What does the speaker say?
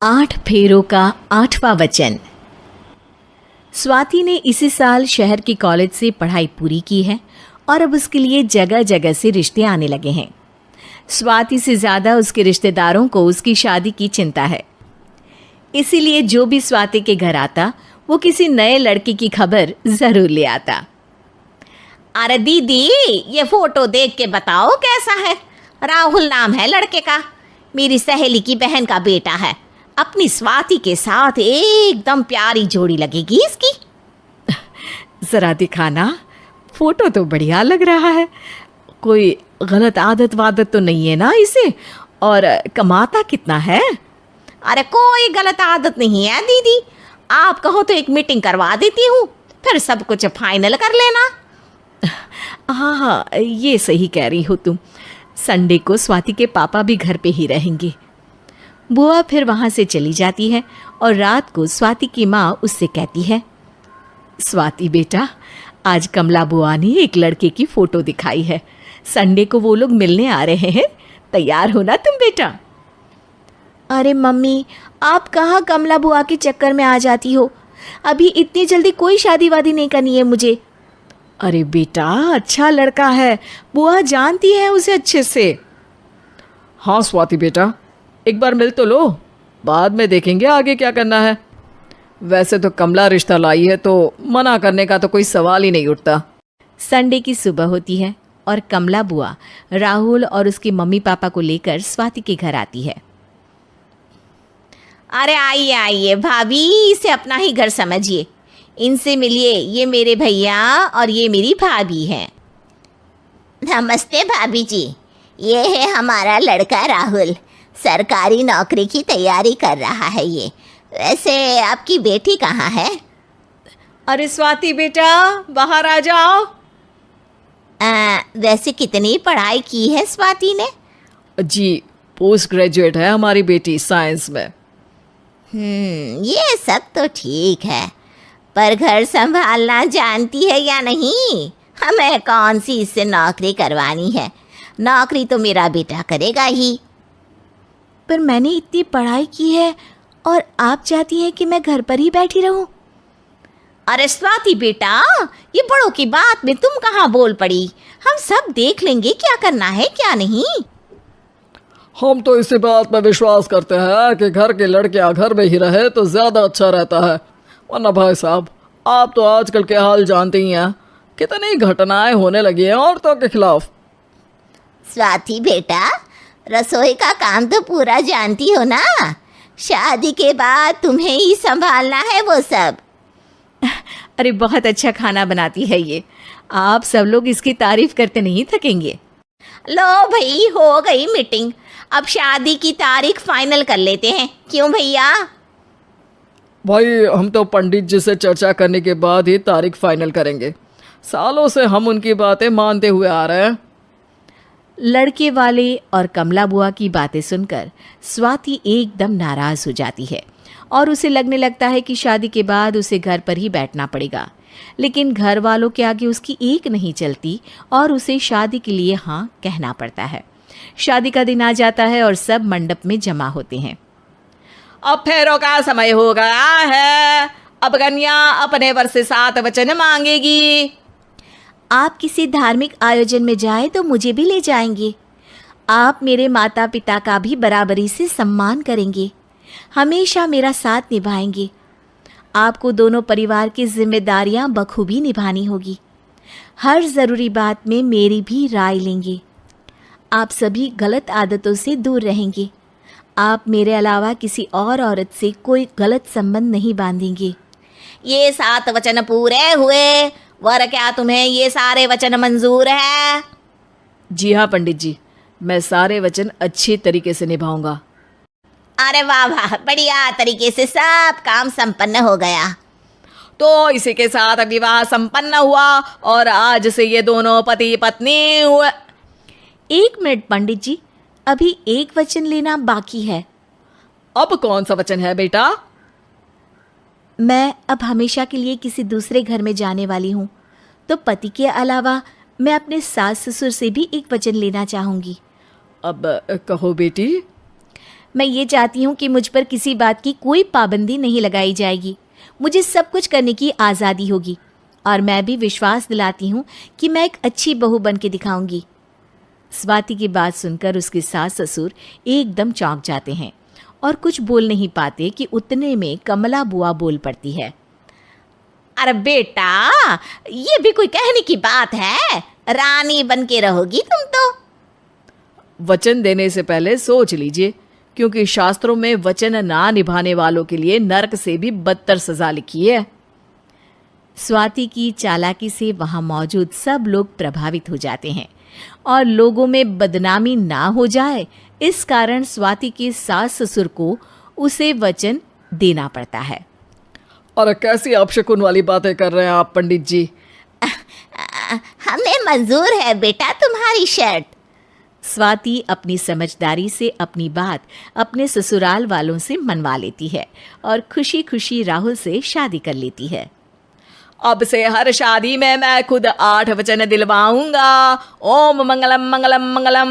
8 फेरों का 8वां वचन। स्वाति ने इसी साल शहर के कॉलेज से पढ़ाई पूरी की है और अब उसके लिए जगह जगह से रिश्ते आने लगे हैं। स्वाति से ज़्यादा उसके रिश्तेदारों को उसकी शादी की चिंता है, इसीलिए जो भी स्वाति के घर आता वो किसी नए लड़के की खबर ज़रूर ले आता। अरे दीदी, ये फोटो देख के बताओ कैसा है। राहुल नाम है लड़के का, मेरी सहेली की बहन का बेटा है। अपनी स्वाति के साथ एकदम प्यारी जोड़ी लगेगी इसकी। ज़रा दिखाना, फोटो तो बढ़िया लग रहा है। कोई गलत आदत वादत तो नहीं है ना इसे? और कमाता कितना है? अरे कोई गलत आदत नहीं है दीदी, आप कहो तो एक मीटिंग करवा देती हूँ, फिर सब कुछ फाइनल कर लेना। हाँ हाँ, ये सही कह रही हो तुम। संडे को स्वाति के पापा भी घर पे ही रहेंगे। बुआ फिर वहाँ से चली जाती है और रात को स्वाति की माँ उससे कहती है, स्वाति बेटा, आज कमला बुआ ने एक लड़के की फ़ोटो दिखाई है। संडे को वो लोग मिलने आ रहे हैं, तैयार हो ना तुम बेटा? अरे मम्मी, आप कहाँ कमला बुआ के चक्कर में आ जाती हो? अभी इतनी जल्दी कोई शादी वादी नहीं करनी है मुझे। अरे बेटा, अच्छा लड़का है, बुआ जानती है उसे अच्छे से। हाँ स्वाति बेटा, एक बार मिल तो लो, बाद में देखेंगे आगे क्या करना है। वैसे तो कमला रिश्ता लाई है तो मना करने का तो कोई सवाल ही नहीं उठता। संडे की सुबह होती है और कमला बुआ राहुल और उसके मम्मी पापा को लेकर स्वाति के घर आती है। अरे आइए आइए भाभी, इसे अपना ही घर समझिए। इनसे मिलिए, ये मेरे भैया और ये मेरी भाभी हैं। नमस्ते भाभी जी, ये है हमारा लड़का राहुल, सरकारी नौकरी की तैयारी कर रहा है ये। वैसे आपकी बेटी कहाँ है? अरे स्वाति बेटा, बाहर आ जाओ। वैसे कितनी पढ़ाई की है स्वाति ने? जी, पोस्ट ग्रेजुएट है हमारी बेटी साइंस में। ये सब तो ठीक है, पर घर संभालना जानती है या नहीं? हमें कौन सी इससे नौकरी करवानी है, नौकरी तो मेरा बेटा करेगा ही। पर मैंने इतनी पढ़ाई की है और आप चाहती हैं कि मैं घर पर ही बैठी रहूं? अरे स्वाति बेटा, ये बड़ों की बात में तुम कहाँ बोल पड़ी? हम सब देख लेंगे क्या करना है क्या नहीं। हम तो इसी बात पर विश्वास करते हैं कि घर के लड़कियां घर में ही रहे तो ज़्यादा अच्छा रहता है। वरना भाई साहब, आप तो आजकल के हाल जानते ही हैं, कितनी घटनाएं होने लगी हैं औरतों के खिलाफ। स्वाति बेटा, रसोई का काम तो पूरा जानती हो ना? शादी के बाद तुम्हें ही संभालना है वो सब। अरे बहुत अच्छा खाना बनाती है ये, आप सब लोग इसकी तारीफ करते नहीं थकेंगे। लो भाई, हो गई मीटिंग, अब शादी की तारीख फाइनल कर लेते हैं। क्यों भैया? भाई, हम तो पंडित जी से चर्चा करने के बाद ही तारीख फाइनल करेंगे। सालों से हम उनकी बातें मानते हुए आ रहे हैं। लड़के वाले और कमला बुआ की बातें सुनकर स्वाति एकदम नाराज़ हो जाती है और उसे लगने लगता है कि शादी के बाद उसे घर पर ही बैठना पड़ेगा। लेकिन घर वालों के आगे उसकी एक नहीं चलती और उसे शादी के लिए हाँ कहना पड़ता है। शादी का दिन आ जाता है और सब मंडप में जमा होते हैं। अब फेरों का समय हो गया है, अब कन्या अपने वर से 7 वचन मांगेगी। आप किसी धार्मिक आयोजन में जाएं तो मुझे भी ले जाएंगे। आप मेरे माता पिता का भी बराबरी से सम्मान करेंगे, हमेशा मेरा साथ निभाएंगे। आपको दोनों परिवार की जिम्मेदारियां बखूबी निभानी होगी। हर ज़रूरी बात में मेरी भी राय लेंगे। आप सभी गलत आदतों से दूर रहेंगे। आप मेरे अलावा किसी और औरत से कोई गलत संबंध नहीं बांधेंगे। ये 7 वचन पूरे हुए, वर क्या तुम्हें ये सारे वचन मंजूर है? जी हाँ पंडित जी, मैं सारे वचन अच्छे तरीके से निभाऊंगा। अरे वाह वाह, बढ़िया तरीके से सब काम संपन्न हो गया। तो इसी के साथ विवाह संपन्न हुआ और आज से ये दोनों पति पत्नी हुए। 1 मिनट पंडित जी, अभी एक वचन लेना बाकी है। अब कौन सा वचन है बेटा? मैं अब हमेशा के लिए किसी दूसरे घर में जाने वाली हूँ, तो पति के अलावा मैं अपने सास ससुर से भी एक वचन लेना चाहूँगी। अब कहो बेटी। मैं ये चाहती हूँ कि मुझ पर किसी बात की कोई पाबंदी नहीं लगाई जाएगी। मुझे सब कुछ करने की आज़ादी होगी और मैं भी विश्वास दिलाती हूँ कि मैं एक अच्छी बहू बन के दिखाऊंगी। स्वाति की बात सुनकर उसके सास ससुर एकदम चौंक जाते हैं और कुछ बोल नहीं पाते कि उतने में कमला बुआ बोल पड़ती है। अरे बेटा, ये भी कोई कहने की बात है? रानी बन के रहोगी तुम तो। वचन देने से पहले सोच लीजिए, क्योंकि शास्त्रों में वचन ना निभाने वालों के लिए नरक से भी बदतर सजा लिखी है। स्वाति की चालाकी से वहां मौजूद सब लोग प्रभावित हो जाते हैं और लोगों में बदनामी ना हो जाए, इस कारण स्वाति के सास ससुर को उसे वचन देना पड़ता है। और कैसी अपशकुन वाली बातें कर रहे हैं आप पंडित जी? हमें मंजूर है बेटा तुम्हारी शर्त। स्वाति अपनी समझदारी से अपनी बात अपने ससुराल वालों से मनवा लेती है और खुशी खुशी राहुल से शादी कर लेती है। अब से हर शादी में मैं खुद 8 वचन दिलवाऊंगा। ओम मंगलम मंगलम मंगलम।